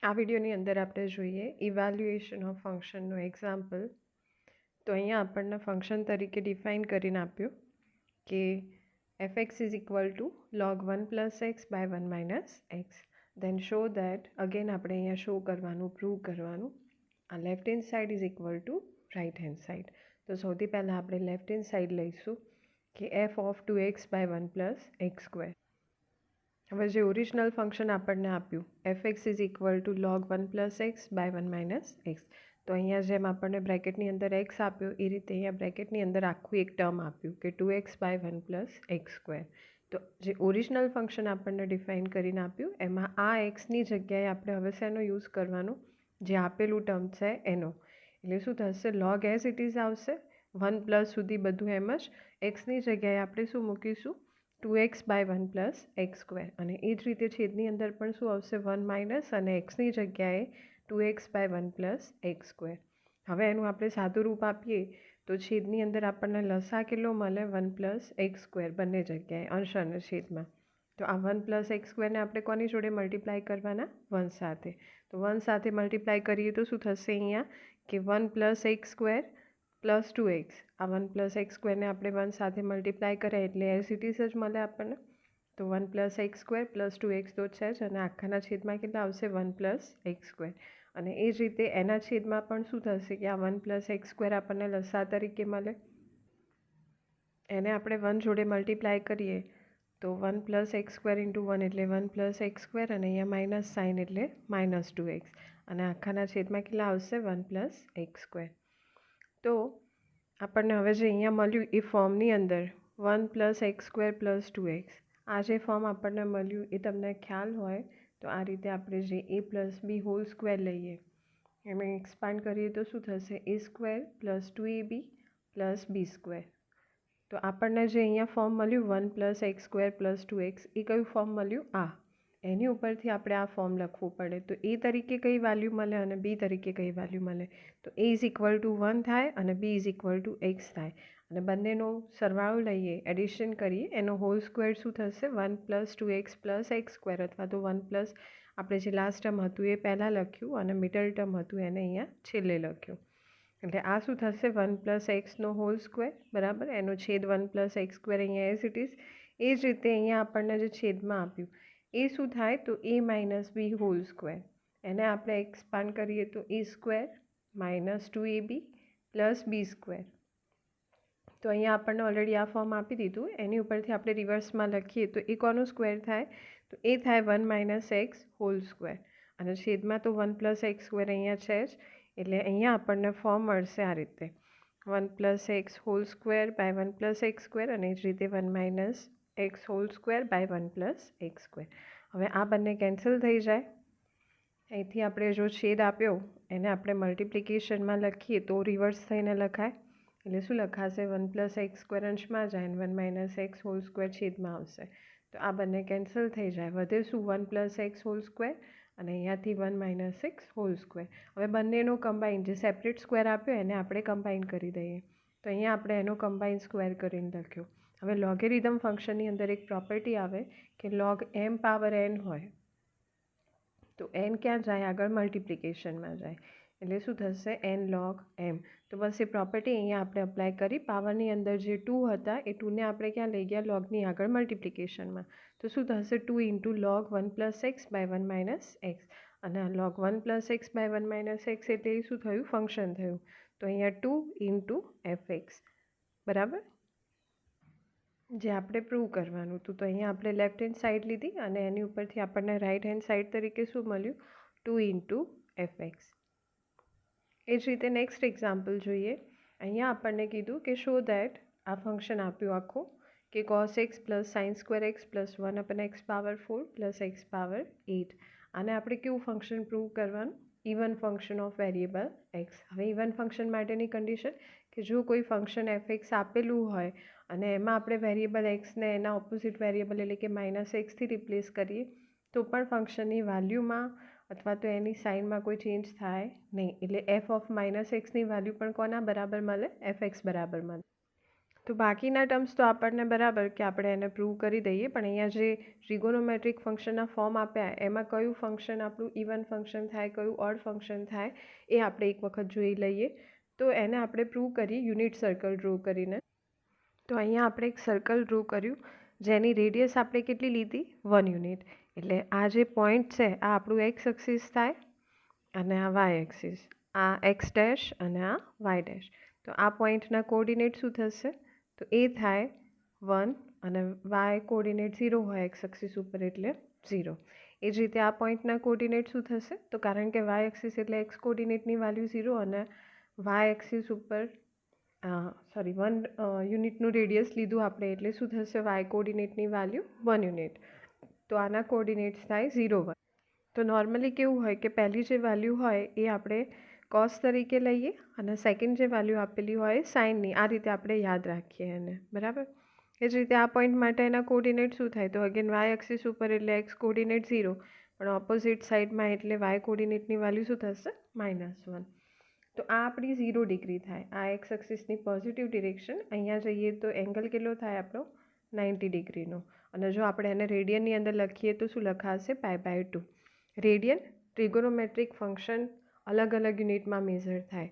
આ વિડીયોની અંદર આપણે જોઈએ ઇવેલ્યુએશન ઓફ ફંક્શનનું એક્ઝામ્પલ. તો અહીંયા આપણને ફંક્શન તરીકે ડિફાઇન કરીને આપ્યું કે fx is equal to log 1 plus x by 1 minus X. Then show that, again આપણે અહીંયા શો કરવાનું, પ્રૂવ કરવાનું, આ left hand side is equal to right hand side. તો સૌથી પહેલાં આપણે લેફ્ટ હેન્ડ સાઇડ લઈશું કે f of 2x by 1 plus x square. હવે જે ઓરિજિનલ ફંક્શન આપણને આપ્યું fx is equal to log 1 plus x by 1 minus X. તો અહીંયા જેમ આપણને બ્રેકેટની અંદર એક્સ આપ્યો એ રીતે અહીંયા બ્રેકેટની અંદર આખું એક ટર્મ આપ્યું કે 2x by 1 plus x square. તો જે ઓરિજિનલ ફંક્શન આપણને ડિફાઇન કરીને આપ્યું એમાં આ એક્સની જગ્યાએ આપણે હવે શેનો યુઝ કરવાનો, જે આપેલું ટર્મ છે એનો. એટલે શું થશે, log એઝ ઇટ ઇઝ આવશે, 1 પ્લસ સુધી બધું એમ જ. એક્સની જગ્યાએ આપણે શું મૂકીશું, 2x by 1 plus x square. અને એ જ રીતે છેદની અંદર પણ શું આવશે, 1 માઇનસ અને એક્સની જગ્યાએ 2x by 1 plus x square. હવે એનું આપણે સાદું રૂપ આપીએ તો છેદની અંદર આપણને લસા કેટલો મળે, 1 પ્લસ એક્સ સ્ક્વેર બંને જગ્યાએ, અંશ અને છેદમાં. તો આ 1 પ્લસ એક્સ સ્ક્વેરને આપણે કોની જોડે મલ્ટીપ્લાય કરવાના, 1 સાથે. તો 1 સાથે મલ્ટીપ્લાય કરીએ તો શું થશે અહીંયા કે 1 plus x square plus 2x. આ 1 પ્લસ એક્સ સ્ક્વેરને આપણે 1 સાથે મલ્ટીપ્લાય કરીએ એટલે એઝ ઇટ ઇઝ જ મળે આપણને. તો 1 plus x square plus 2x તો છે જ, અને આખાના છેદમાં કેટલા આવશે, 1 પ્લસ એક્સ સ્ક્વેર. અને એ જ રીતે એના છેદમાં પણ શું થશે કે આ 1 પ્લસ એક્સ સ્ક્વેર આપણને લસા તરીકે મળે, એને આપણે 1 જોડે મલ્ટીપ્લાય કરીએ તો 1 પ્લસ એક્સ સ્ક્વેર ઇન્ટુ 1 એટલે 1 પ્લસ એક્સ સ્ક્વેર, અને અહીંયા માઇનસ સાઇન એટલે માઇનસ 2x. અને આખાના છેદમાં કેટલા આવશે, 1 પ્લસ એક્સ સ્ક્વેર. તો આપણને હવે જે અહીંયા મળ્યું એ ફોર્મની અંદર 1 plus x square plus 2x, આ જે ફોર્મ આપણને મળ્યું એ તમને ખ્યાલ હોય તો આ રીતે આપણે જે a plus B whole square લઈએ એમાં એક્સપાન્ડ કરીએ તો શું થશે, a square plus 2ab plus B square. તો આપણને જે અહીંયા ફોર્મ મળ્યું 1 plus x square plus 2x, એ કયું ફોર્મ મળ્યું, આ. એની ઉપરથી આપણે આ ફોર્મ લખવું પડે. તો એ તરીકે કઈ વેલ્યુ મળે અને બી તરીકે કઈ વેલ્યુ મળે. તો એ ઇઝ ઇક્વલ ટુ 1 થાય અને B is equal to x થાય. અને બંનેનો સરવાળો લઈએ, એડિશન કરીએ, એનો હોલ સ્ક્વેર શું થશે, 1 plus 2x plus x square, અથવા તો 1 પ્લસ આપણે જે લાસ્ટ ટર્મ હતું એ પહેલાં લખ્યું અને મિડલ ટર્મ હતું એને અહીંયા છેલ્લે લખ્યું. એટલે આ શું થશે, 1 પ્લસ એક્સનો હોલ સ્ક્વેર, બરાબર, એનો છેદ 1 પ્લસ એક્સ સ્ક્વેર અહીંયા એઝ ઇટ ઇઝ. એ જ રીતે અહીંયા આપણને જે છેદમાં આપ્યું એ શું થાય, તો a minus B whole square. એને આપણે એક્સપાન્ડ કરીએ તો a square minus 2ab plus B square. તો અહીંયા આપણને ઓલરેડી આ ફોર્મ આપી દીધું, એની ઉપરથી આપણે રિવર્સમાં લખીએ તો એ કોનું સ્ક્વેર થાય, તો એ થાય 1 માઇનસ એક્સ હોલ સ્ક્વેર. અને છેદમાં તો 1 પ્લસ એક્સ સ્ક્વેર અહીંયા છે જ, એટલે અહીંયા આપણને ફોર્મ મળશે આ રીતે, 1 plus x whole square by 1 plus x square, અને એ જ રીતે 1 minus x whole square by 1 plus x square. હવે આ બંને કેન્સલ થઈ જાય. અહીંથી આપણે જો છેદ આપ્યો એને આપણે મલ્ટિપ્લિકેશનમાં લખીએ તો રિવર્સ થઈને લખાય. એટલે શું લખાશે, 1 પ્લસ એક્સ સ્ક્વેર અંશમાં જાય અને 1 માઇનસ એક્સ હોલ સ્ક્વેર છેદમાં આવશે. તો આ બંને કેન્સલ થઈ જાય, વધે શું, 1 પ્લસ એક્સ હોલ સ્ક્વેર અને અહીંયાથી 1 માઇનસ એક્સ હોલ સ્ક્વેર. હવે બંનેનો કમ્બાઈન, જે સેપરેટ સ્ક્વેર આપ્યો એને આપણે કમ્બાઈન કરી દઈએ. તો અહીંયા આપણે એનો કમ્બાઈન સ્ક્વેર કરીને લખ્યો. હવે લોગેરિધમ ફંક્શનની અંદર એક પ્રોપર્ટી આવે કે log m પાવર n હોય તો n ક્યાં જાય, આગળ મલ્ટિપ્લિકેશનમાં જાય. એટલે શું થશે, n log m. તો બસ એ પ્રોપર્ટી અહીંયા આપણે અપ્લાય કરી. પાવરની અંદર જે 2 હતા એ 2ને આપણે ક્યાં લઈ ગયા, લોગની આગળ મલ્ટિપ્લિકેશનમાં. તો શું થશે, 2 into log 1 plus x by 1 minus x. અને log 1 plus x by 1 minus x એટલે એ શું થયું, ફંક્શન થયું. તો અહીંયા 2 ઇન્ટુ fx, બરાબર, જે આપણે પ્રૂવ કરવાનું હતું. તો અહીંયા આપણે લેફ્ટ હેન્ડ સાઈડ લીધી અને એની ઉપરથી આપણને રાઈટ હેન્ડ સાઈડ તરીકે શું મળ્યું, 2 ઇન્ટુ fx. એ જ રીતે નેક્સ્ટ એક્ઝામ્પલ જોઈએ. અહીંયા આપણને કીધું કે શો દેટ, આ ફંક્શન આપ્યું આખું કે cos x plus sine square x plus 1 અપન x power 4 plus x power 8. આને આપણે કેવું ફંક્શન પ્રૂવ કરવાનું, even function of variable x. હવે ઇવન ફંક્શન માટેની કન્ડિશન કે જો કોઈ ફંક્શન fx આપેલું હોય અને એમાં આપણે વેરિયેબલ એક્સને એના ઓપોઝિટ વેરિયેબલ એટલે કે માઇનસ એક્સથી રિપ્લેસ કરીએ તો પણ ફંક્શનની વેલ્યુમાં અથવા તો એની સાઇનમાં કોઈ ચેન્જ થાય નહીં. એટલે એફ ઓફ માઇનસ એક્સની વેલ્યુ પણ કોના બરાબર મળે, fx બરાબર મળે. તો બાકીના ટર્મ્સ તો આપણને બરાબર કે આપણે એને પ્રૂવ કરી દઈએ, પણ અહીંયા જે ટ્રિગોનોમેટ્રિક ફંક્શનના ફોર્મ આપ્યા એમાં કયું ફંક્શન આપણું ઇવન ફંક્શન થાય, કયું ઓડ ફંક્શન થાય, એ આપણે એક વખત જોઈ લઈએ. તો એને આપણે પ્રૂવ કરીએ યુનિટ સર્કલ ડ્રો કરીને. તો અહીંયા આપણે એક સર્કલ ડ્રો કર્યું જેની રેડિયસ આપણે કેટલી લીધી? 1 યુનિટ. એટલે આ જે પોઈન્ટ છે આ આપણું એક્સ એક્સિસ થાય અને આ વાય એક્સિસ, આ એક્સ ડેશ અને આ વાય ડેશ. તો આ પોઈન્ટના કોઓર્ડિનેટ શું થશે? તો એ થાય 1 અને વાય કોઓર્ડિનેટ 0 હોય એક્સ એક્સિસ ઉપર એટલે 0. એ જ રીતે આ પોઈન્ટના કોઓર્ડિનેટ શું થશે? તો કારણ કે વાય એક્સિસ એટલે એક્સ કોઓર્ડિનેટની વેલ્યુ 0 અને વાય એક્સિસ ઉપર 1 યુનિટનું રેડિયસ લીધું આપણે એટલે શું થશે? વાય કોઓર્ડિનેટની વેલ્યુ 1 યુનિટ. તો આના કોઓર્ડિનેટ્સ થાય 0 1. તો નોર્મલી કેવું હોય કે પહેલી જે વેલ્યુ હોય એ આપણે કોસ તરીકે લઈએ અને સેકન્ડ જે વેલ્યુ આપેલી હોય સાઇનની. આ રીતે આપણે યાદ રાખીએ એને, બરાબર. એ જ રીતે આ પોઈન્ટ માટે એના કોઓર્ડિનેટ શું થાય? તો અગેન વાય એક્સિસ ઉપર એટલે એક્સ કોઓર્ડિનેટ 0, પણ ઓપોઝિટ સાઈડમાં એટલે વાય કોઓર્ડિનેટની વેલ્યુ શું થશે? -1. તો આ આપણી 0 ડિગ્રી થાય. આ એક્સ એક્સિસની પોઝિટિવ ડિરેક્શન. અહીંયા જઈએ તો એંગલ કેટલો થાય આપણો? 90 ડિગ્રીનો. અને જો આપણે એને રેડિયનની અંદર લખીએ તો શું લખાશે? π/2. રેડિયન ટ્રિગોનોમેટ્રિક ફંક્શન અલગ અલગ યુનિટમાં મેઝર થાય,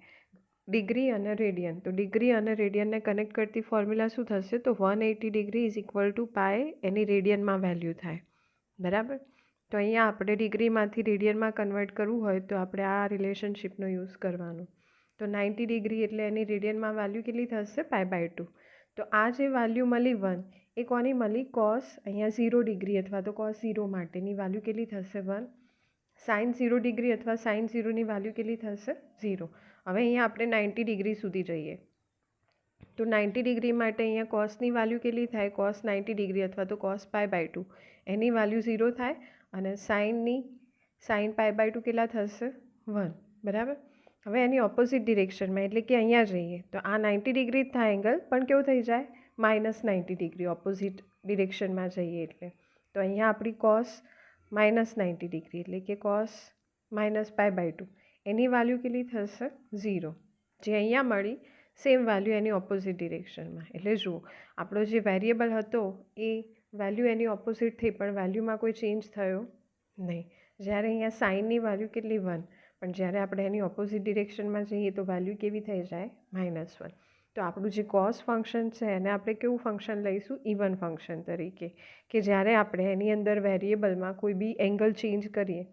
ડિગ્રી અને રેડિયન. તો ડિગ્રી અને રેડિયનને કનેક્ટ કરતી ફોર્મ્યુલા શું થશે? તો 180 degree is equal to pi એની રેડિયનમાં વેલ્યુ થાય, બરાબર. તો અહીંયા આપણે ડિગ્રીમાંથી રેડિયનમાં કન્વર્ટ કરવું હોય તો આપણે આ રિલેશનશિપનો યુઝ કરવાનો. તો 90 ડિગ્રી એટલે એની રેડિયનમાં વેલ્યુ કેટલી થશે? π/2. તો આ જે વેલ્યુ મળી 1 એ કોની મળી? કોસ અહીંયા 0 ડિગ્રી અથવા તો કોસ 0 માટેની વેલ્યુ કેટલી થશે? 1. સાઇન 0 ડિગ્રી અથવા સાઇન 0ની વેલ્યુ કેટલી થશે? 0. હવે અહીંયા આપણે 90 ડિગ્રી સુધી જઈએ તો 90 ડિગ્રી માટે અહીંયા કોસની વેલ્યુ કેટલી થાય? કોસ 90 ડિગ્રી અથવા તો કોસ π/2 એની વેલ્યુ 0 થાય અને સાઇન π/2 કેટલા થશે? 1, બરાબર. હવે એની ઓપોઝિટ ડિરેક્શનમાં એટલે કે અહીંયા જઈએ તો આ 90 ડિગ્રી જ થાય એંગલ, પણ કેવું થઈ જાય? -90 ડિગ્રી ઓપોઝિટ ડિરેક્શનમાં જઈએ એટલે. તો અહીંયા આપણી કોસ -90 ડિગ્રી એટલે કે કોસ -π/2 એની વેલ્યુ કેટલી થશે? 0. જે અહીંયા મળી સેમ વેલ્યુ એની ઓપોઝિટ ડિરેક્શનમાં. એટલે જુઓ આપણો જે વેરિયેબલ હતો એ વેલ્યુ એની ઓપોઝિટ થઈ પણ વેલ્યુમાં કોઈ ચેન્જ થયો નહીં. જ્યારે અહીંયા સાઇનની વેલ્યુ કેટલી? 1, પણ જ્યારે આપણે એની ઓપોઝિટ ડિરેક્શનમાં જઈએ તો વેલ્યુ કેવી થઈ જાય? -1. તો આપણું જે કોસ ફંક્શન છે એને આપણે કેવું ફંક્શન લઈશું? ઇવન ફંક્શન તરીકે, કે જ્યારે આપણે એની અંદર વેરિયેબલમાં કોઈ બી એંગલ ચેન્જ કરીએ,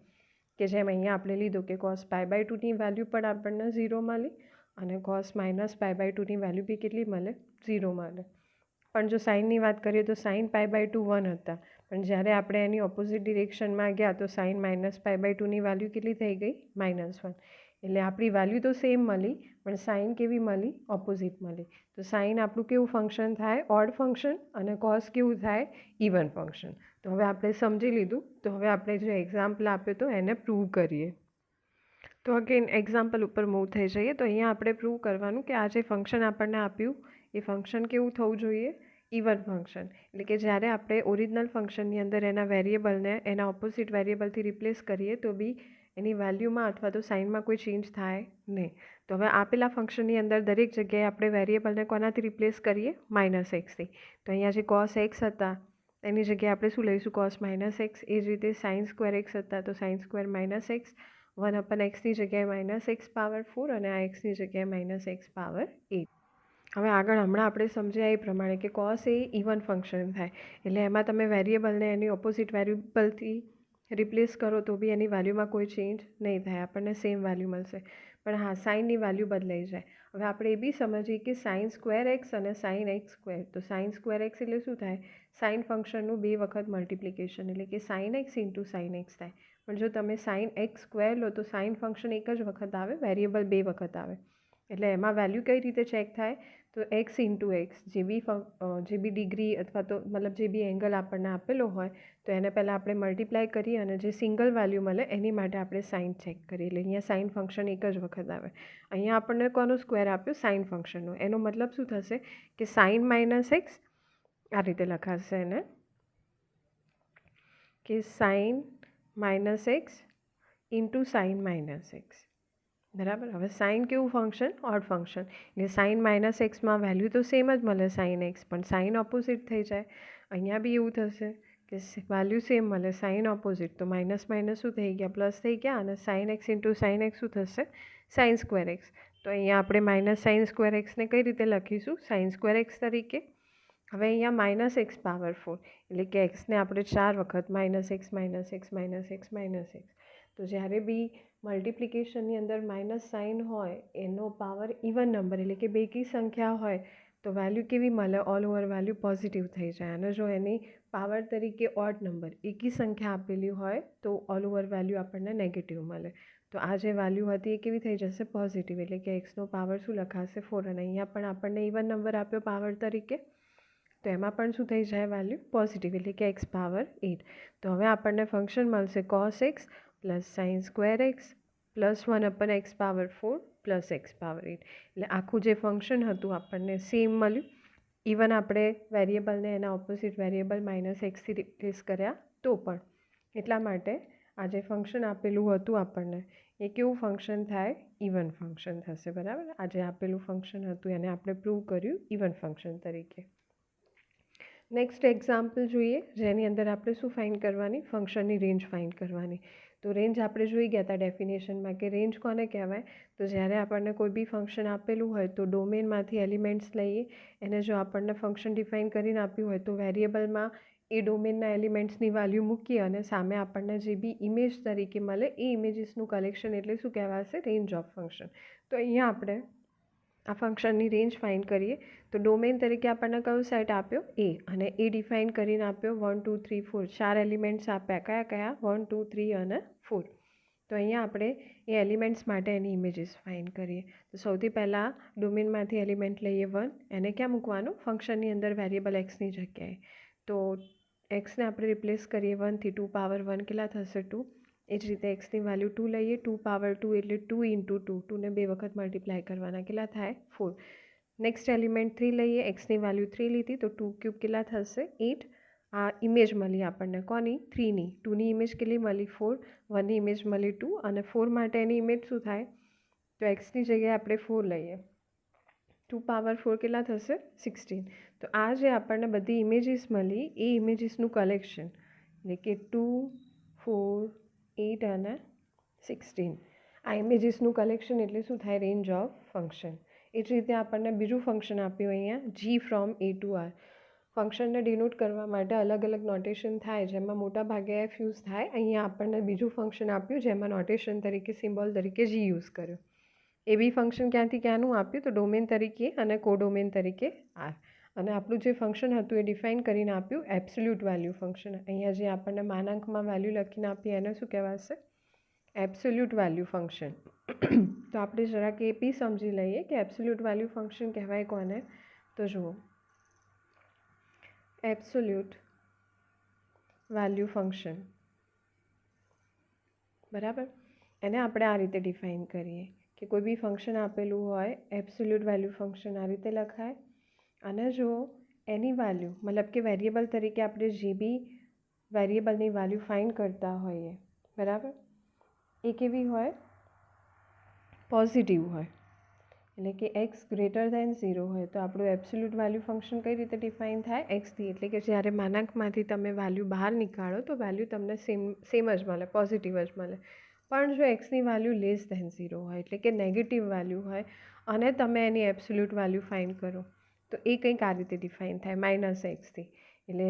કે જેમ અહીંયા આપણે લીધું કે કોસ π/2ની વેલ્યુ પણ આપણને 0 મળી અને કોસ -π/2ની વેલ્યુ બી કેટલી મળે? 0 મળે. પણ જો સાઇનની વાત કરીએ તો સાઇન π/2 1 હતા, પણ જ્યારે આપણે એની ઓપોઝિટ ડિરેક્શનમાં ગયા તો સાઇન -π/2ની વેલ્યુ કેટલી થઈ ગઈ? -1. એટલે આપણી વેલ્યુ તો સેમ મળી પણ સાઇન કેવી મળી? ઓપોઝિટ મળી. તો સાઇન આપણું કેવું ફંક્શન થાય? Odd function. અને કોસ કેવું થાય? Even function. તો હવે આપણે સમજી લીધું. તો હવે આપણે જે એક્ઝામ્પલ આપ્યો તો એને પ્રૂવ કરીએ. તો અગેન એક્ઝામ્પલ ઉપર મૂવ થઈ જઈએ. તો અહીંયા આપણે પ્રૂવ કરવાનું કે આ જે ફંક્શન આપણને આપ્યું એ ફંક્શન કેવું થવું જોઈએ? Even function. એટલે કે જ્યારે આપણે ઓરિજિનલ ફંક્શનની અંદર એના વેરિયેબલને એના ઓપોઝિટ વેરિયેબલથી રિપ્લેસ કરીએ તો બી એની વેલ્યુમાં અથવા તો સાઇનમાં કોઈ ચેન્જ થાય નહીં. તો હવે આપેલા ફંક્શનની અંદર દરેક જગ્યાએ આપણે વેરિયેબલને કોનાથી રિપ્લેસ કરીએ? -xથી. તો અહીંયા જે કોસ x હતા એની જગ્યાએ આપણે શું લઈશું? Cos -x. એ જ રીતે સાઇન સ્ક્વેર x હતા તો સાઇન સ્ક્વેર -x. 1/xની જગ્યાએ -x⁴ અને આ xની જગ્યાએ -x⁴. હવે આગળ હમણાં આપણે સમજ્યા એ પ્રમાણે કે કોસ એ ઇવન ફંક્શન થાય એટલે એમાં તમે વેરિયેબલને એની ઓપોઝિટ વેરિયેબલથી રિપ્લેસ કરો તો બી એની વેલ્યુમાં કોઈ ચેન્જ નહીં થાય, આપણને સેમ વેલ્યુ મળશે. પણ હા, સાઇનની વેલ્યુ બદલાઈ જાય. હવે આપણે એ બી સમજીએ કે સાઇન સ્ક્વેર x અને સાઇન x². તો સાઇન સ્ક્વેર x એટલે શું થાય? સાઇન ફંક્શનનું 2 વખત મલ્ટિપ્લિકેશન એટલે કે સાઇન x × સાઇન x થાય. પણ જો તમે સાઇન x² લો તો સાઇન ફંક્શન એક જ વખત આવે, વેરિયેબલ 2 વખત આવે. એટલે એમાં વેલ્યુ કઈ રીતે ચેક થાય? તો x × x જે બી ડિગ્રી અથવા તો મતલબ જે બી એંગલ આપણને આપેલો હોય તો એને પહેલાં આપણે મલ્ટીપ્લાય કરીએ અને જે સિંગલ વેલ્યુ મળે એની માટે આપણે સાઇન ચેક કરીએ. એટલે અહીંયા સાઇન ફંક્શન એક જ વખત આવે. અહીંયા આપણને કોનો સ્ક્વેર આપ્યો? સાઇન ફંક્શનનો. એનો મતલબ શું થશે કે સાઇન -x આ રીતે લખાશે એને કે સાઇન -x × સાઇન -x, બરાબર. હવે સાઇન કેવું ફંક્શન? Odd function. એટલે સાઇન માઇનસ એક્સમાં વેલ્યુ તો સેમ જ મળે સાઇન એક્સ, પણ સાઇન ઓપોઝિટ થઈ જાય. અહીંયા બી એવું થશે કે વેલ્યુ સેમ મળે, સાઇન ઓપોઝિટ, તો માઇનસ માઇનસ શું થઈ ગયા? પ્લસ થઈ ગયા. અને sine x into sine x શું થશે? Sine square x. તો અહીંયા આપણે માઇનસ સાઇન સ્ક્વેર એક્સને કઈ રીતે લખીશું? સાઇન સ્ક્વેર એક્સ તરીકે. હવે અહીંયા માઇનસ એક્સ પાવર 4, એટલે કે એક્સને આપણે 4 વખત minus x minus x minus x minus X. તો જ્યારે બી મલ્ટિપ્લિકેશનની અંદર માઇનસ સાઇન હોય એનો પાવર ઇવન નંબર, એટલે કે બેકી સંખ્યા હોય તો વેલ્યુ કેવી મળે? ઓલ ઓવર વેલ્યુ પોઝિટિવ થઈ જાય. અને જો એની પાવર તરીકે ઓડ નંબર એકી સંખ્યા આપેલી હોય તો ઓલ ઓવર વેલ્યુ આપણને નેગેટિવ મળે. તો આ જે વેલ્યુ હતી એ કેવી થઈ જશે? પોઝિટિવ. એટલે કે એક્સનો પાવર શું લખાશે? 4. અને અહીંયા પણ આપણને ઇવન નંબર આપ્યો પાવર તરીકે, તો એમાં પણ શું થઈ જાય? વેલ્યુ પોઝિટિવ, એટલે કે એક્સ પાવર 8. તો હવે આપણને ફંક્શન મળશે cos x plus sine square x plus 1 x power 4 plus x power 8. એટલે આખું જે ફંક્શન હતું આપણને સેમ મળ્યું. ઇવન આપણે વેરિયેબલને એના ઓપોઝિટ વેરિયેબલ માઇનસ એક્સથી રિપ્લેસ કર્યા તો પણ. એટલા માટે આ જે ફંક્શન આપેલું હતું આપણને એ કેવું ફંક્શન થાય? ઇવન ફંક્શન થશે. બરાબર. આ જે આપેલું ફંક્શન હતું એને આપણે પ્રૂવ કર્યું ઇવન ફંક્શન તરીકે. નેક્સ્ટ એક્ઝામ્પલ જોઈએ, જેની અંદર આપણે શું ફાઇન્ડ કરવાની? ફંક્શનની રેન્જ ફાઇન્ડ કરવાની. તો રેન્જ આપણે જોઈ ગયા હતા ડેફિનેશનમાં કે રેન્જ કોને કહેવાય? તો જ્યારે આપણને કોઈ બી ફંક્શન આપેલું હોય તો ડોમેનમાંથી એલિમેન્ટ્સ લઈએ, એને જો આપણને ફંક્શન ડિફાઇન કરીને આપ્યું હોય તો વેરિયેબલમાં એ ડોમેનના એલિમેન્ટ્સની વેલ્યુ મૂકીએ અને સામે આપણને જે બી ઇમેજ તરીકે મળે એ ઇમેજીસનું કલેક્શન એટલે શું કહેવાશે? Range of function. તો અહીંયા આપણે આ ફંક્શનની રેન્જ ફાઇન્ડ કરીએ તો ડોમેન તરીકે આપણને કયો સેટ આપ્યો? એ. અને એ ડિફાઇન કરીને આપ્યો 1 2 3 4, 4 એલિમેન્ટ્સ આપ્યા. કયા કયા? 1 2 3 અને 4. તો અહીંયા આપણે એ એલિમેન્ટ્સ માટે એની ઇમેજીસ ફાઇન્ડ કરીએ. તો સૌથી પહેલાં ડોમેનમાંથી એલિમેન્ટ લઈએ 1, એને ક્યાં મૂકવાનું? ફંક્શનની અંદર વેરિયેબલ એક્સની જગ્યાએ. તો એક્સને આપણે રિપ્લેસ કરીએ 1 થી 2 પાવર 1, કેટલા થશે? 2. એ જ રીતે એક્સની વેલ્યુ 2 લઈએ, 2 પાવર 2 એટલે 2 ઇન્ટુ 2, 2ને 2 વખત મલ્ટીપ્લાય કરવાના, કેટલા થાય? 4. નેક્સ્ટ એલિમેન્ટ 3 લઈએ, એક્સની વેલ્યુ 3 લીધી તો 2 ક્યુબ કેટલા થશે? 8. આ ઇમેજ મળી આપણને કોની? 3ની. 2ની ઇમેજ કેટલી મળી? 4. 1ની ઇમેજ મળી 2 અને 4 માટે એની ઇમેજ શું થાય? તો એક્સની જગ્યાએ આપણે 4 લઈએ, 2 પાવર 4 કેટલા થશે? 16. તો આ જે આપણને બધી ઇમેજીસ મળી એ ઇમેજીસનું કલેક્શન, એટલે કે 2 4 8 અને 16, આ ઇમેજીસનું કલેક્શન એટલે શું થાય? Range of function. એ જ રીતે આપણને બીજું ફંક્શન આપ્યું અહીંયા જી ફ્રોમ એ ટુ આર. ફંક્શનને ડિનોટ કરવા માટે અલગ અલગ નોટેશન થાય, જેમાં મોટા ભાગે એફ યુઝ થાય. અહીંયા આપણને બીજું ફંક્શન આપ્યું જેમાં નોટેશન તરીકે સિમ્બોલ તરીકે જી યુઝ કર્યો. એ બી ફંક્શન ક્યાંથી ક્યાંનું આપ્યું? તો ડોમેન તરીકે અને કોડોમેન તરીકે આર. અને આપણું જે ફંક્શન હતું એ ડિફાઇન કરીને આપ્યું એબ્સોલ્યુટ વેલ્યુ ફંક્શન. અહીંયા જે આપણને માનાંકમાં વેલ્યુ લખીને આપીએ એને શું કહેવાશે? Absolute value function. તો આપણે જરાક એ બી સમજી લઈએ કે એબ્સોલ્યુટ વેલ્યુ ફંક્શન કહેવાય કોને? તો જુઓ, એબ્સોલ્યુટ વેલ્યુ ફંક્શન, બરાબર, એને આપણે આ રીતે ડિફાઇન કરીએ કે કોઈ બી ફંક્શન આપેલું હોય, એબ્સોલ્યુટ વેલ્યુ ફંક્શન આ રીતે લખાય. અને જો એની વેલ્યુ, મતલબ કે વેરિયેબલ તરીકે આપણે જે બી વેરિયેબલની વેલ્યુ ફાઇન્ડ કરતા હોઈએ, બરાબર, એ કેવી હોય? પોઝિટિવ હોય. એટલે કે એક્સ ગ્રેટર દેન 0 હોય તો આપણું એબ્સોલ્યુટ વેલ્યુ ફંક્શન કઈ રીતે ડિફાઇન થાય? એક્સથી. એટલે કે જ્યારે માનાંકમાંથી તમે વેલ્યુ બહાર નીકાળો તો વેલ્યુ તમને સેમ જ મળે, પોઝિટિવ જ મળે. પણ જો એક્સની વેલ્યુ લેસ દેન 0 હોય, એટલે કે નેગેટિવ વેલ્યુ હોય અને તમે એની એબ્સોલ્યુટ વેલ્યુ ફાઇન્ડ કરો તો એ કંઈક આ રીતે ડિફાઇન થાય, માઇનસ એક્સથી. એટલે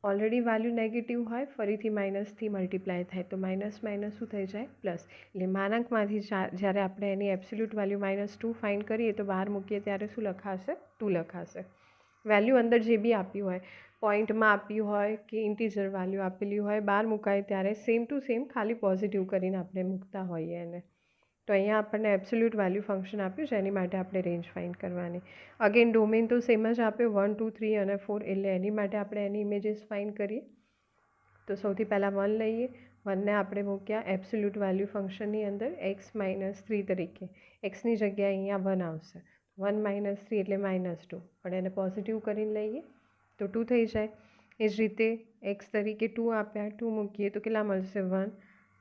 ઓલરેડી વેલ્યુ નેગેટિવ હોય, ફરીથી માઇનસથી મલ્ટીપ્લાય થાય તો માઇનસ માઇનસ શું થઈ જાય? પ્લસ. એટલે માનાંકમાંથી જ્યારે આપણે એની એબ્સોલ્યુટ વેલ્યુ -2 ફાઇન્ડ કરીએ તો બહાર મૂકીએ ત્યારે શું લખાશે? 2 લખાશે. વેલ્યુ અંદર જે બી આપ્યું હોય, પોઈન્ટમાં આપ્યું હોય કે ઇન્ટીજર વેલ્યુ આપેલી હોય, બહાર મુકાય ત્યારે સેમ ટુ સેમ ખાલી પોઝિટિવ કરીને આપણે મૂકતા હોઈએ એને. તો અહીંયા આપણને એબ્સોલ્યુટ વેલ્યુ ફંક્શન આપ્યું છે, એની માટે આપણે રેન્જ ફાઇન્ડ કરવાની. અગેન ડોમેન તો સેમ જ આપ્યો 1 2 3 અને 4, એટલે એની માટે આપણે એની ઇમેજીસ ફાઇન્ડ કરીએ. તો સૌથી પહેલાં 1 લઈએ, 1ને આપણે મૂક્યા એબ્સોલ્યુટ વેલ્યુ ફંક્શનની અંદર x -3 તરીકે. એક્સની જગ્યાએ અહીંયા 1 આવશે. 1 -3 એટલે -2, પણ એને પોઝિટિવ કરીને લઈએ તો 2 થઈ જાય. એ જ રીતે એક્સ તરીકે 2 આપ્યા, 2 મૂકીએ તો કેટલા મળશે? 1.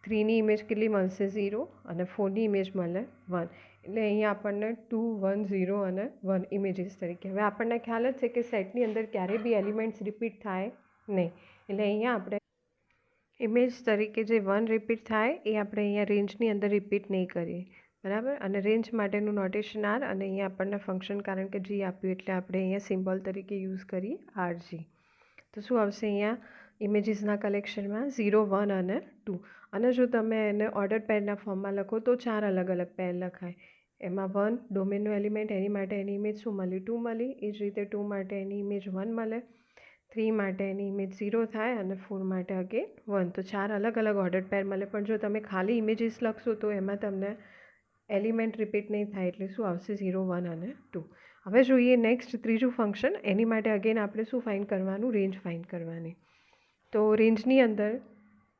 3ની ઇમેજ કેટલી મળશે 0 અને 4ની ઇમેજ મળે 1. એટલે અહીંયા આપણને 2 1 0 અને 1 ઇમેજીસ તરીકે. હવે આપણને ખ્યાલ જ છે કે સેટની અંદર ક્યારેય બી એલિમેન્ટ્સ રિપીટ થાય નહીં. એટલે અહીંયા આપણે ઇમેજ તરીકે જે 1 રિપીટ થાય એ આપણે અહીંયા રેન્જની અંદર રિપીટ નહીં કરીએ, બરાબર. અને રેન્જ માટેનું નોટેશન આર, અને અહીંયા આપણને ફંક્શન કારણ કે જી આપ્યું એટલે આપણે અહીંયા સિમ્બોલ તરીકે યુઝ કરીએ આરજી. તો શું આવશે અહીંયા ઇમેજીસના કલેક્શનમાં 0 1 અને 2. અને જો તમે એને ઓર્ડર પેરના ફોર્મમાં લખો તો 4 અલગ અલગ પેર લખાય. એમાં 1 ડોમેનનું એલિમેન્ટ, એની માટે એની ઇમેજ શું મળી 2 મળી. એ જ રીતે 2 માટે એની ઇમેજ 1 મળે, 3 માટે એની ઇમેજ 0 થાય અને 4 માટે અગેન 1. તો 4 અલગ અલગ ઓર્ડર પેર મળે. પણ જો તમે ખાલી ઇમેજીસ લખશો તો એમાં તમને એલિમેન્ટ રિપીટ નહીં થાય. એટલે શું આવશે 0 1 અને 2. હવે જોઈએ નેક્સ્ટ ત્રીજું ફંક્શન. એની માટે અગેન આપણે શું ફાઇન્ડ કરવાનું, રેન્જ ફાઇન્ડ કરવાની. તો રેન્જની અંદર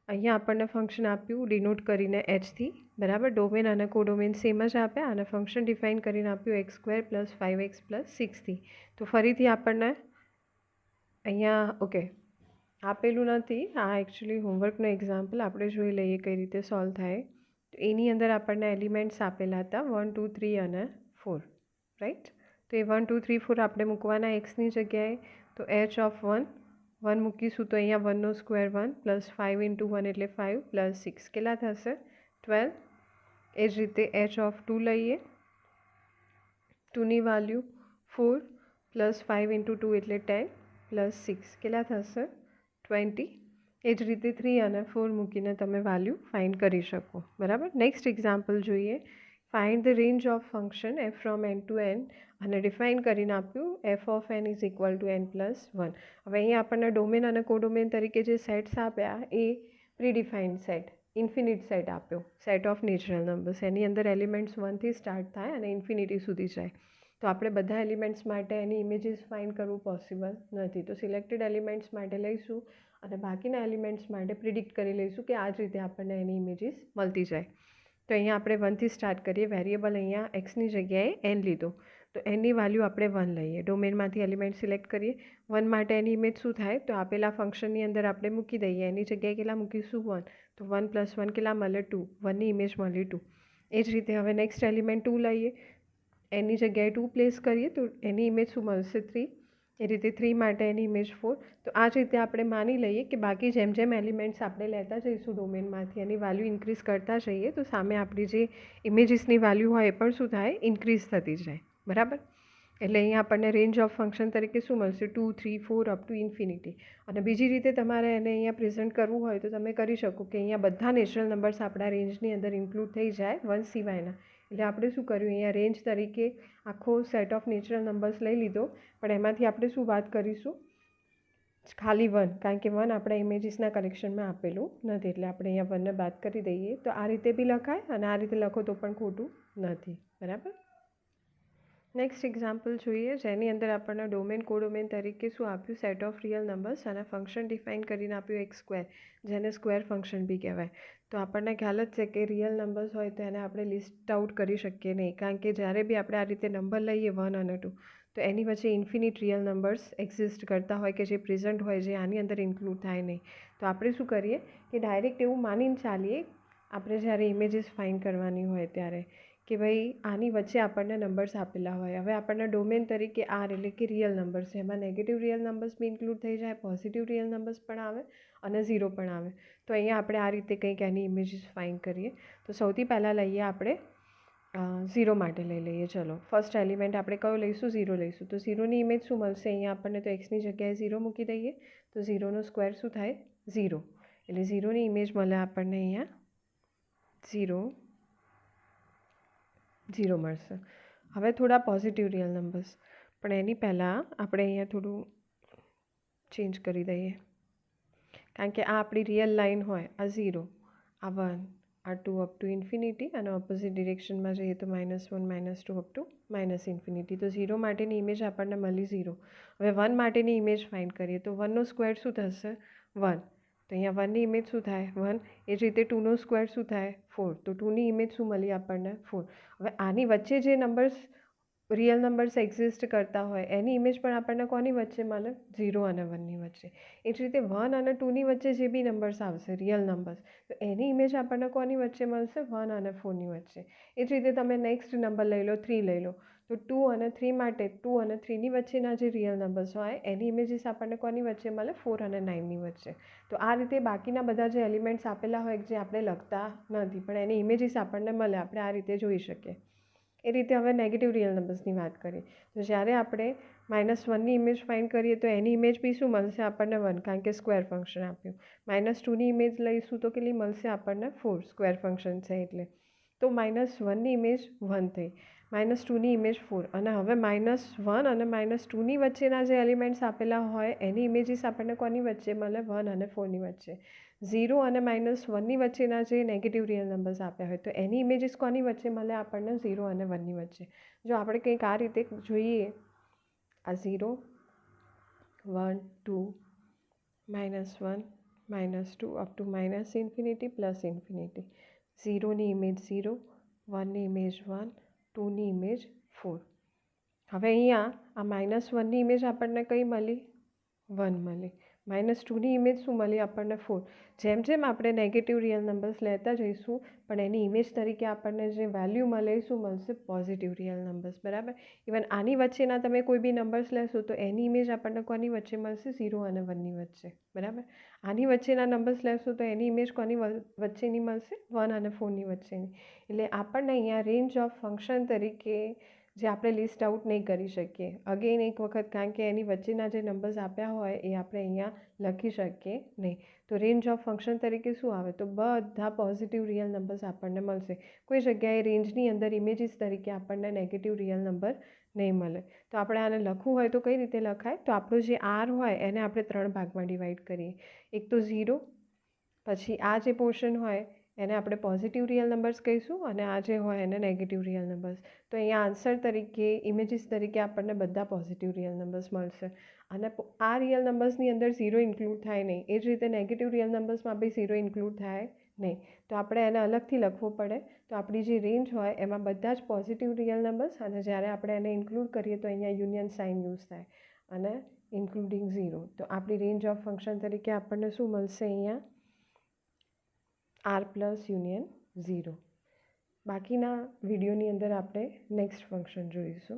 અહીંયા આપણને ફંક્શન આપ્યું ડિનોટ કરીને એચથી, બરાબર. ડોમેન અને કોડોમેન સેમ જ આપ્યા અને ફંક્શન ડિફાઇન કરીને આપ્યું x² + 5x + 6થી. તો ફરીથી આપણને અહીંયા ઓકે આપેલું નથી, આ એકચ્યુઅલી હોમવર્કનો એક્ઝામ્પલ આપણે જોઈ લઈએ કઈ રીતે સોલ્વ થાય. તો એની અંદર આપણને એલિમેન્ટ્સ આપેલા હતા 1 2 3 અને 4, રાઈટ. તો એ 1 2 3 4 આપણે મૂકવાના એક્સની જગ્યાએ. તો h ઓફ 1 મૂકીશું તો અહીંયા 1નો સ્ક્વેર 1 + 5 × 1 એટલે 5 + 6 કેટલા થશે 12. એ જ રીતે h ઓફ 2 લઈએ, 2ની વેલ્યુ 4 + 5 × 2 એટલે 10 + 6 કેટલા થશે 20. એ જ રીતે 3 અને 4 મૂકીને તમે વેલ્યુ ફાઇન્ડ કરી શકો, બરાબર. નેક્સ્ટ એક્ઝામ્પલ જોઈએ. Find the range of function f from n to n અને ડિફાઇન કરીને આપ્યું f ઓફ n = n + 1. હવે અહીંયા આપણને ડોમેન અને કોડોમેન તરીકે જે સેટ્સ આપ્યા એ પ્રીડિફાઇન્ડ સેટ, ઇન્ફિનિટ સેટ આપ્યો, સેટ ઓફ નેચરલ નંબર્સ. એની અંદર એલિમેન્ટ્સ 1થી સ્ટાર્ટ થાય અને ઇન્ફિનિટી સુધી જાય. તો આપણે બધા એલિમેન્ટ્સ માટે એની ઇમેજીસ ફાઇન્ડ કરવું પોસિબલ નથી. તો સિલેક્ટેડ એલિમેન્ટ્સ માટે લઈશું અને બાકીના એલિમેન્ટ્સ માટે પ્રિડિક્ટ કરી લઈશું કે આ જ રીતે આપણને એની ઇમેજીસ મળતી જાય. તો અહીંયા આપણે 1થી સ્ટાર્ટ કરીએ. વેરિયેબલ અહીંયા એક્સની જગ્યાએ n લીધો, તો એની વેલ્યુ આપણે 1 લઈએ. ડોમેનમાંથી એલિમેન્ટ સિલેક્ટ કરીએ. 1 માટે એની ઇમેજ શું થાય, તો આપેલા ફંક્શનની અંદર આપણે મૂકી દઈએ. એની જગ્યાએ કેટલા મૂકીશું 1, તો 1 + 1 કેટલા મળે 2, 1ની ઇમેજ મળી 2. એ જ રીતે હવે નેક્સ્ટ એલિમેન્ટ 2 લઈએ, એની જગ્યાએ 2 પ્લેસ કરીએ તો એની ઇમેજ શું મળશે 3. એ રીતે 3 માટે એની ઇમેજ 4. તો આ જ રીતે આપણે માની લઈએ કે બાકી જેમ જેમ એલિમેન્ટ્સ આપણે લેતા જઈશું ડોમેનમાંથી એની વેલ્યુ ઇન્ક્રીઝ કરતા જઈએ તો સામે આપણી જે ઇમેજીસની વેલ્યુ હોય એ પણ શું થાય, ઇન્ક્રીઝ થતી જાય, બરાબર. એટલે અહીંયા આપણને રેન્જ ઓફ ફંક્શન તરીકે શું મળશે 2 3 4 અપ ટુ ઇન્ફિનિટી. અને બીજી રીતે તમારે એને અહીંયા પ્રેઝન્ટ કરવું હોય તો તમે કરી શકો કે અહીંયા બધા નેચરલ નંબર્સ આપણા રેન્જની અંદર ઇન્ક્લુડ થઈ જાય 1 સિવાયના. એટલે આપણે શું કર્યું, અહીંયા રેન્જ તરીકે આખો સેટ ઓફ નેચરલ નંબર્સ લઈ લીધો, પણ એમાંથી આપણે શું વાત કરીશું, ખાલી 1, કારણ કે 1 આપણા ઇમેજીસના કલેક્શનમાં આપેલું નથી. એટલે આપણે અહીંયા 1ને બાદ કરી દઈએ. તો આ રીતે બી લખાય અને આ રીતે લખો તો પણ ખોટું નથી, બરાબર. નેક્સ્ટ એક્ઝામ્પલ જોઈએ, જેની અંદર આપણને ડોમેન કોડોમેન તરીકે શું આપ્યું, સેટ ઓફ રિયલ નંબર્સ અને ફંક્શન ડિફાઇન કરીને આપ્યું x², જેને સ્ક્વેર ફંક્શન બી કહેવાય. તો આપણને ખ્યાલ જ છે કે રિયલ નંબર્સ હોય તો એને આપણે લિસ્ટ આઉટ કરી શકીએ નહીં, કારણ કે જ્યારે બી આપણે આ રીતે નંબર લઈએ 1 અને 2 તો એની વચ્ચે ઇન્ફિનિટ રિયલ નંબર્સ એક્ઝિસ્ટ કરતા હોય કે જે પ્રેઝન્ટ હોય, જે આની અંદર ઇન્ક્લુડ થાય નહીં. તો આપણે શું કરીએ કે ડાયરેક્ટ એવું માનીને ચાલીએ આપણે જ્યારે ઇમેજીસ ફાઇન્ડ કરવાની હોય ત્યારે કે ભાઈ આની વચ્ચે આપણને નંબર્સ આપેલા હોય. હવે આપણને ડોમેન તરીકે આર એટલે કે રિયલ નંબર્સ છે, એમાં નેગેટિવ રિયલ નંબર્સ બી ઇન્ક્લુડ થઈ જાય, પોઝિટિવ રિયલ નંબર્સ પણ આવે અને 0 પણ આવે. તો અહીંયા આપણે આ રીતે કંઈક એની ઇમેજીસ ફાઇન્ડ કરીએ. તો સૌથી પહેલાં લઈએ આપણે 0 માટે લઈ લઈએ. ચલો, ફર્સ્ટ એલિમેન્ટ આપણે કયો લઈશું, 0 લઈશું. તો 0ની ઇમેજ શું મળશે, અહીંયા આપણને તો એક્સની જગ્યાએ 0 મૂકી દઈએ. તો 0નો સ્ક્વેર શું થાય 0, એટલે 0ની ઇમેજ મળે આપણને અહીંયા 0 0 મળશે. હવે થોડા પોઝિટિવ રિયલ નંબર્સ, પણ એની પહેલાં આપણે અહીંયા થોડું ચેન્જ કરી દઈએ, કારણ કે આ આપણી રિયલ લાઇન હોય, આ 0, આ 1, આ 2 અપ ટુ ઇન્ફિનિટી અને ઓપોઝિટ ડિરેક્શનમાં જઈએ તો -1 -2 અપ ટુ -ઇન્ફિનિટી. તો 0 માટેની ઇમેજ આપણને મળી 0. હવે 1 માટેની ઇમેજ ફાઇન્ડ કરીએ તો 1નો સ્ક્વેર શું થશે 1, તો અહીંયા 1ની ઇમેજ શું થાય 1. એ જ રીતે 2નો સ્ક્વેર શું થાય 4, તો 2ની ઇમેજ શું મળી આપણને 4. હવે આની વચ્ચે જે નંબર્સ રિયલ નંબર્સ એક્ઝિસ્ટ કરતા હોય એની ઇમેજ પણ આપણને કોની વચ્ચે મળે? 0 અને 1ની વચ્ચે. એ જ રીતે 1 અને 2ની વચ્ચે જે બી નંબર્સ આવશે રિયલ નંબર્સ, તો એની ઇમેજ આપણને કોની વચ્ચે મળશે? 1 અને 4ની વચ્ચે. એ જ રીતે તમે નેક્સ્ટ નંબર લઈ લો, 3 લઈ લો, તો 2 અને 3 માટે 2 અને 3ની વચ્ચેના જે રિયલ નંબર્સ હોય એની ઇમેજીસ આપણને કોની વચ્ચે મળે? 4 અને 9ની વચ્ચે. તો આ રીતે બાકીના બધા જે એલિમેન્ટ્સ આપેલા હોય જે આપણે લખતા નથી પણ એની ઇમેજીસ આપણને મળે, આપણે આ રીતે જોઈ શકીએ. એ રીતે હવે નેગેટિવ રિયલ નંબર્સની વાત કરીએ. તો જ્યારે આપણે -1ની ઇમેજ ફાઇન્ડ કરીએ તો એની ઇમેજ બી શું મળશે આપણને? 1, કારણ કે સ્ક્વેર ફંક્શન આપ્યું. -2ની ઇમેજ લઈશું તો કેટલી મળશે આપણને? 4, સ્ક્વેર ફંક્શન છે એટલે. તો -1ની ઇમેજ 1 થઈ, -2ની ઇમેજ 4, અને હવે -1 અને -2ની વચ્ચેના જે એલિમેન્ટ્સ આપેલા હોય એની ઇમેજીસ આપણને કોની વચ્ચે મળે? 1 અને 4ની વચ્ચે. 0 અને -1ની વચ્ચેના જે નેગેટિવ રિયલ નંબર્સ આપ્યા હોય તો એની ઇમેજીસ કોની વચ્ચે મળે આપણને? 0 અને 1ની વચ્ચે. જો આપણે કંઈક આ રીતે જોઈએ, આ 0, 1, 2, -1, -2 up to −infinity plus infinity. 0ની ઇમેજ 0, 1ની ઇમેજ 1, 2ની ઇમેજ 4. હવે અહીંયા આ -1ની ઇમેજ આપણને કઈ મળી? 1 મળી. -2ની ઇમેજ શું મળી આપણને? 4. જેમ જેમ આપણે નેગેટિવ રિયલ નંબર્સ લેતા જઈશું પણ એની ઇમેજ તરીકે આપણને જે વેલ્યુ મળે એ શું મળશે? પોઝિટિવ રિયલ નંબર્સ, બરાબર. ઇવન આની વચ્ચેના તમે કોઈ બી નંબર્સ લેશો તો એની ઇમેજ આપણને કોની વચ્ચે મળશે? 0 અને 1ની વચ્ચે, બરાબર. આની વચ્ચેના નંબર્સ લેશો તો એની ઇમેજ કોની વચ્ચેની મળશે? 1 અને 4ની વચ્ચેની. એટલે આપણને અહીંયા રેન્જ ઓફ ફંક્શન તરીકે જે આપણે લિસ્ટ આઉટ નહીં કરી શકીએ અગેન એક વખત, કારણ કે એની વચ્ચેના જે નંબર્સ આપ્યા હોય એ આપણે અહીંયા લખી શકીએ નહીં. તો રેન્જ ઓફ ફંક્શન તરીકે શું આવે? તો બધા પોઝિટિવ રિયલ નંબર્સ આપણને મળશે. કોઈ જગ્યાએ રેન્જની અંદર ઇમેજીસ તરીકે આપણને નેગેટિવ રિયલ નંબર નહીં મળે. તો આપણે આને લખવું હોય તો કઈ રીતે લખાય? તો આપણું જે આર હોય એને આપણે 3 ભાગમાં ડિવાઈડ કરીએ. એક તો 0, પછી આ જે પોર્શન હોય એને આપણે પોઝિટિવ રિયલ નંબર્સ કહીશું અને આ જે હોય એને નેગેટિવ રિયલ નંબર્સ. તો અહીંયા આન્સર તરીકે ઇમેજીસ તરીકે આપણને બધા પોઝિટિવ રિયલ નંબર્સ મળશે. અને આ રિયલ નંબર્સની અંદર 0 ઇન્ક્લુડ થાય નહીં. એ જ રીતે નેગેટિવ રિયલ નંબર્સમાં બી 0 ઇન્ક્લુડ થાય નહીં. તો આપણે એને અલગથી લખવું પડે. તો આપણી જે રેન્જ હોય એમાં બધા જ પોઝિટિવ રિયલ નંબર્સ, અને જ્યારે આપણે એને ઇન્ક્લુડ કરીએ તો અહીંયા યુનિયન સાઇન યુઝ થાય અને ઇન્ક્લુડિંગ 0. તો આપણી રેન્જ ઓફ ફંક્શન તરીકે આપણને શું મળશે? અહીંયા R પ્લસ યુનિયન 0. બાકીના વિડીયોની અંદર આપણે નેક્સ્ટ ફંક્શન જોઈશું.